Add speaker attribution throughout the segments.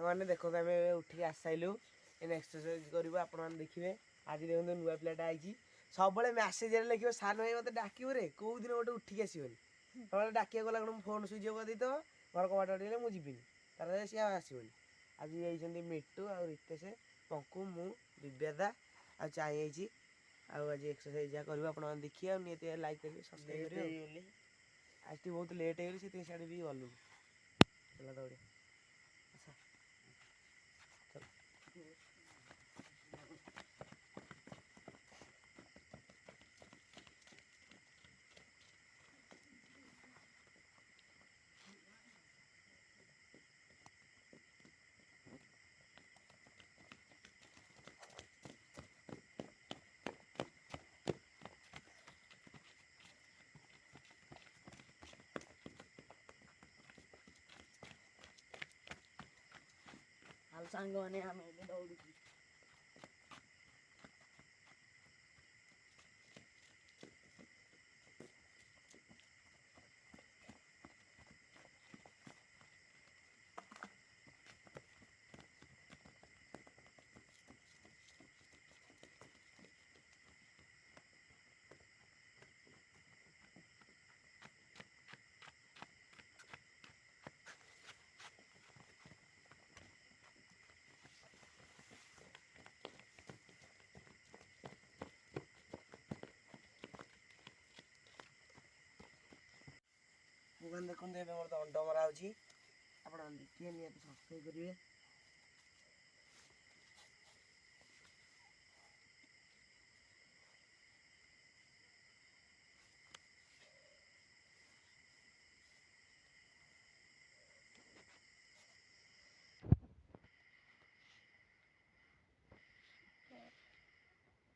Speaker 1: ସାଙ୍ଗମାନେ ଦେଖନ୍ତୁ ଆମେ ଉଠିକି ଆସିସାଇଲୁ ଏଇନେ ଏକ୍ସରସାଇଜ କରିବୁ ଆପଣମାନେ ଦେଖିବେ। ଆଜି ଦେଖନ୍ତୁ ନୂଆ ପିଲାଟା ଆଇଛି ସବୁବେଳେ ମେସେଜରେ ଲେଖିବ ସାନ ଭାଇ ମୋତେ ଡାକିବୁ ରେ କୋଉ ଦିନ ଗୋଟେ ଉଠିକି ଆସିବନି ସବୁବେଳେ ଡାକିବାକୁ ଗଲା ମୁଁ ଫୋନ୍ ସୁଇଚ୍ ଅଫ୍ କରିଦେଇଥିବ ଘର କବାଟ ଅଟକେଇଲେ ମୁଁ ଯିବିନି ତାର ସିଏ ଆଉ ଆସିବନି। ଆଜି ଯାଇଛନ୍ତି ମିଟୁ ଆଉ ରିତେଶ ପଙ୍କୁ ମୁଁ ଦିବ୍ୟାଦା ଆଉ ଚାହିଁ ହେଇଛି ଆଉ ଆଜି ଏକ୍ସରସାଇଜ ଯାହା କରିବୁ ଆପଣମାନେ ଦେଖିବେ ଆଉ ନିହାତି ଲାଇକ୍ କରିବେ ସବସ୍କ୍ରାଇବ୍ କରିବେ। ଆଜି ଟିକେ ବହୁତ ଲେଟ୍ ହେଇଗଲି ସେଥିପାଇଁ ସିଆଡ଼େ ବି ଗଲୁ ହେଲା ଦୌଡ଼ି
Speaker 2: ଆଉ ସାଙ୍ଗମାନେ ଆମେ ଏବେ ଦୌଡୁଛୁ।
Speaker 1: ଦୋକାନ ଦେଖନ୍ତୁ ଏବେ ମୋର ଦଣ୍ଡ ମରା ହେଉଛି ଆପଣ ଦେଖିବେ ନିହାତି ସବସ୍କ୍ରାଇବ୍ କରିବେ।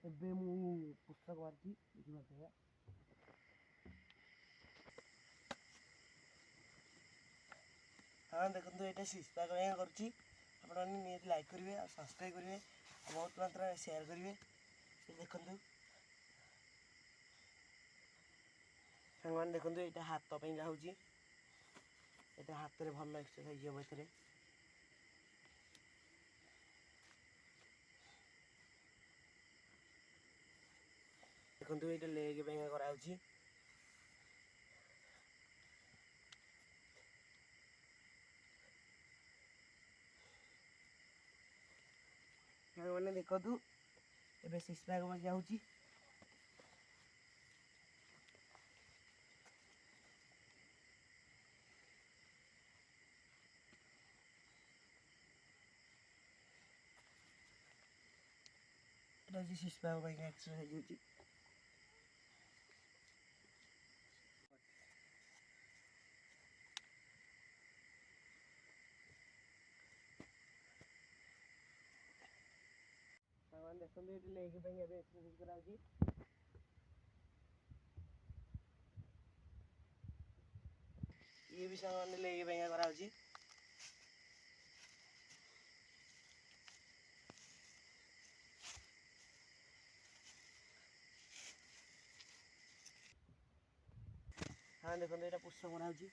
Speaker 1: ଏବେ ମୁଁ ପୁସ୍ତକ ମାରିଛି ଦେଖିପାରୁଥିବେ। ହଁ ଦେଖନ୍ତୁ ଏଇଟା ସିସ୍ପାକ ଆଜ୍ଞା କରୁଛି ଆପଣମାନେ ନିହାତି ଲାଇକ୍ କରିବେ ଆଉ ସବସ୍କ୍ରାଇବ୍ କରିବେ ଆଉ ବହୁତ ମାତ୍ରାରେ ସେୟାର କରିବେ। ଦେଖନ୍ତୁ ସାଙ୍ଗମାନେ ଦେଖନ୍ତୁ ଏଇଟା ହାତ ପାଇଁକା ହେଉଛି ଏଇଟା ହାତରେ ଭଲ ଏକ୍ସରସାଇଜ ହେବ ଏଥିରେ। ଦେଖନ୍ତୁ ଏଇଟା ଲେଗ୍ ପାଇଁକା କରାହେଉଛି। ସାଙ୍ଗମାନେ ଦେଖନ୍ତୁ ଏବେ ସିସ୍ପାକ ମଜା ହେଉଛି। এটা হচ্ছে সিস্পাক পাইଁକା ଏକ୍ସରସାଇଜ ହେଉଛି। ସାଙ୍ଗମାନେ ଦେଖନ୍ତୁ ଏଇଠି ଲେଗ୍ ପାଇଁ ଏବେ ଏକ୍ସରସାଇଜ କରାହେଉଛି। ଇଏ ବି ସାଙ୍ଗମାନେ ଲେଗ୍ ପାଇଁକା କରାହେଉଛି। ହଁ ଦେଖନ୍ତୁ ଏଇଟା ପୁଷ ମରା ହେଉଛି।